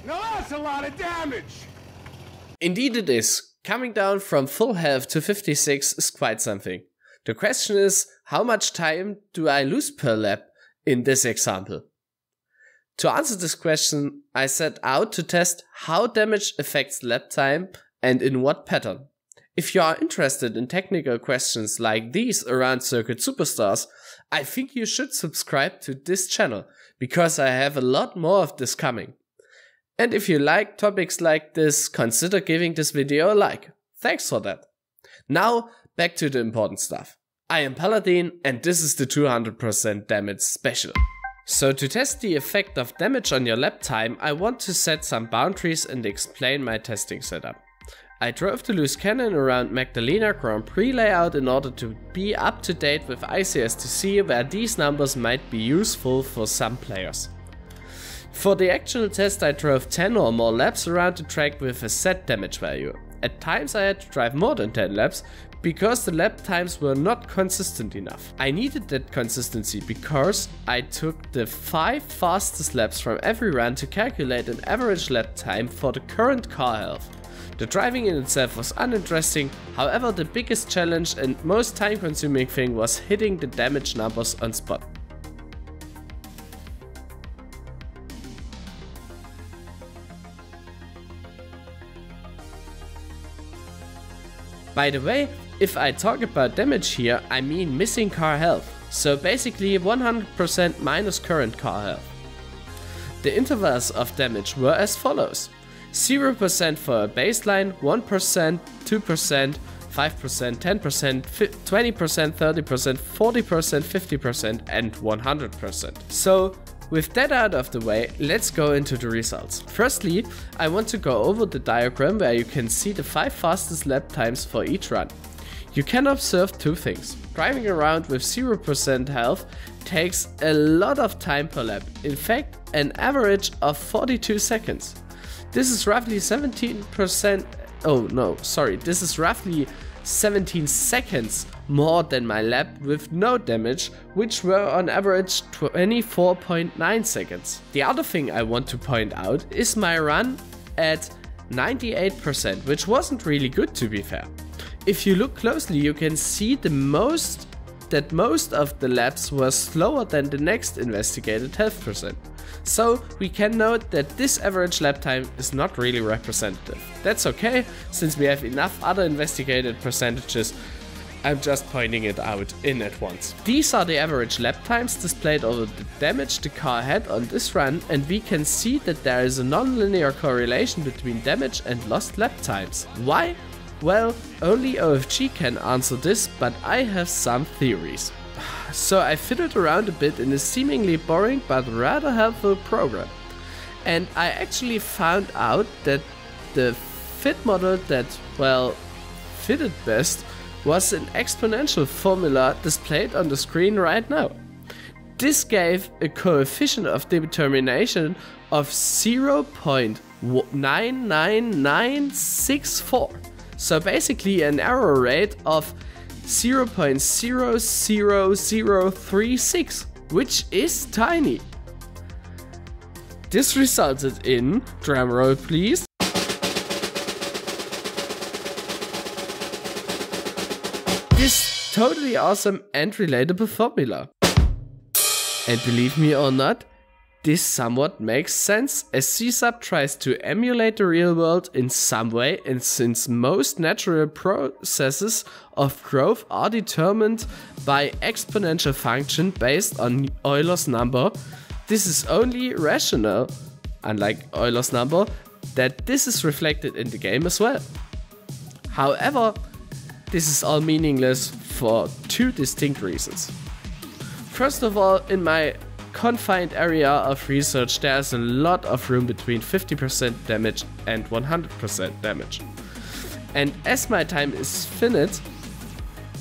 Now that's a lot of damage! Indeed it is. Coming down from full health to 56 is quite something. The question is, how much time do I lose per lap in this example? To answer this question, I set out to test how damage affects lap time and in what pattern. If you are interested in technical questions like these around Circuit Superstars, I think you should subscribe to this channel, because I have a lot more of this coming. And if you like topics like this, consider giving this video a like. Thanks for that. Now, back to the important stuff. I am Paladin and this is the 200% damage special. So to test the effect of damage on your lap time, I want to set some boundaries and explain my testing setup. I drove the loose cannon around Magdalena Grand Prix layout in order to be up to date with ICS to see where these numbers might be useful for some players. For the actual test I drove 10 or more laps around the track with a set damage value. At times I had to drive more than 10 laps because the lap times were not consistent enough. I needed that consistency because I took the 5 fastest laps from every run to calculate an average lap time for the current car health. The driving in itself was uninteresting, however the biggest challenge and most time consuming thing was hitting the damage numbers on spot. By the way, if I talk about damage here, I mean missing car health, so basically 100% minus current car health. The intervals of damage were as follows: 0% for a baseline, 1%, 2%, 5%, 10%, 20%, 30%, 40%, 50% and 100%. So with that out of the way, let's go into the results. Firstly, I want to go over the diagram where you can see the 5 fastest lap times for each run. You can observe two things. Driving around with 0% health takes a lot of time per lap, in fact an average of 42 seconds. This is roughly 17 seconds more than my lap with no damage, which were on average 24.9 seconds. The other thing I want to point out is my run at 98%, which wasn't really good to be fair. If you look closely, you can see that most of the laps were slower than the next investigated health percent. So we can note that this average lap time is not really representative. That's okay, since we have enough other investigated percentages. I'm just pointing it out in at once. These are the average lap times displayed over the damage the car had on this run, and we can see that there is a non-linear correlation between damage and lost lap times. Why? Well, only OFG can answer this, but I have some theories. So I fiddled around a bit in a seemingly boring but rather helpful program. And I actually found out that the fit model that, well, fitted best was an exponential formula displayed on the screen right now. This gave a coefficient of determination of 0.99964. So basically an error rate of 0.00036, which is tiny. This resulted in, drumroll please, this totally awesome and relatable formula. And believe me or not, this somewhat makes sense, as C-Sub tries to emulate the real world in some way, and since most natural processes of growth are determined by exponential function based on Euler's number, this is only rational, unlike Euler's number, that this is reflected in the game as well. However, this is all meaningless for two distinct reasons. First of all, in my confined area of research, there's a lot of room between 50% damage and 100% damage. And as my time is finite,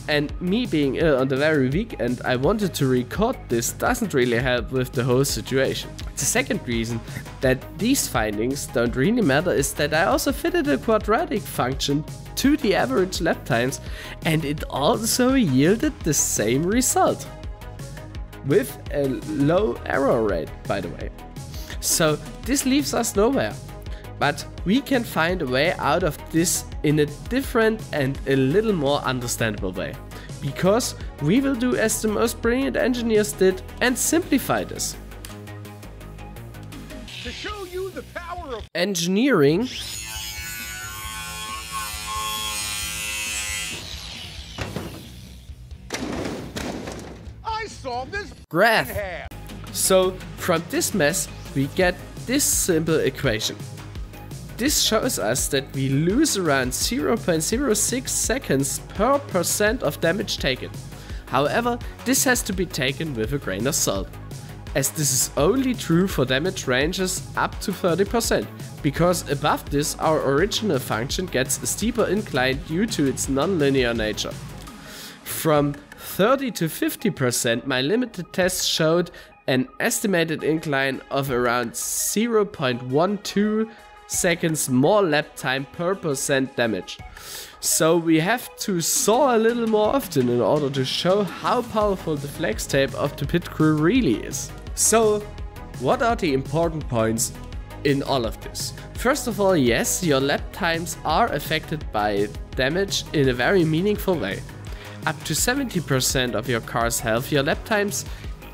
and me being ill on the very weekend, I wanted to record this doesn't really help with the whole situation. The second reason that these findings don't really matter is that I also fitted a quadratic function to the average lap times, and it also yielded the same result. With a low error rate, by the way. So this leaves us nowhere. But we can find a way out of this in a different and a little more understandable way. Because we will do as the most brilliant engineers did and simplify this. To show you the power of Engineering I solved this graph. in half. So from this mess we get this simple equation. This shows us that we lose around 0.06 seconds per % of damage taken. However, this has to be taken with a grain of salt, as this is only true for damage ranges up to 30%, because above this our original function gets a steeper incline due to its non-linear nature. From 30 to 50%, my limited tests showed an estimated incline of around 0.12 seconds more lap time per % damage. So we have to saw a little more often in order to show how powerful the flex tape of the pit crew really is. So what are the important points in all of this? First of all, yes, your lap times are affected by damage in a very meaningful way. Up to 70% of your car's health, your lap times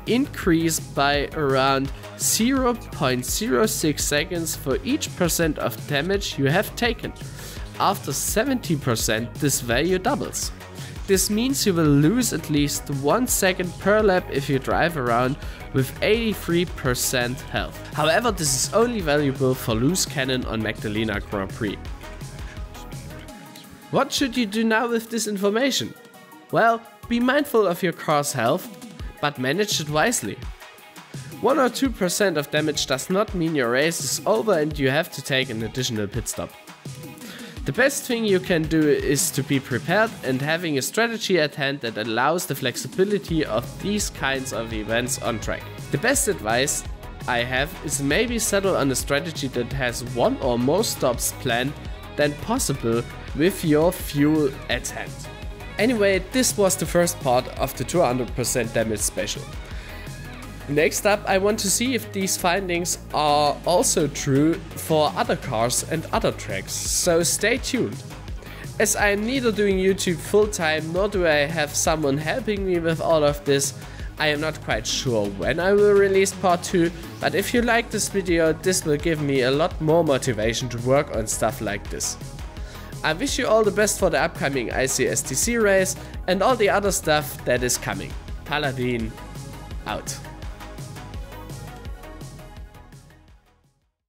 increase by around 0.06 seconds for each % of damage you have taken. After 70%, this value doubles. This means you will lose at least 1 second per lap if you drive around with 83% health. However, this is only valuable for loose cannon on Magdalena Grand Prix. What should you do now with this information? Well, be mindful of your car's health, but manage it wisely. 1 or 2% of damage does not mean your race is over and you have to take an additional pit stop. The best thing you can do is to be prepared and having a strategy at hand that allows the flexibility of these kinds of events on track. The best advice I have is maybe settle on a strategy that has one or more stops planned than possible with your fuel at hand. Anyway, this was the first part of the 200% damage special. Next up, I want to see if these findings are also true for other cars and other tracks, so stay tuned. As I am neither doing YouTube full time nor do I have someone helping me with all of this, I am not quite sure when I will release part 2, but if you like this video, this will give me a lot more motivation to work on stuff like this. I wish you all the best for the upcoming ICSTC race and all the other stuff that is coming. Paladin out.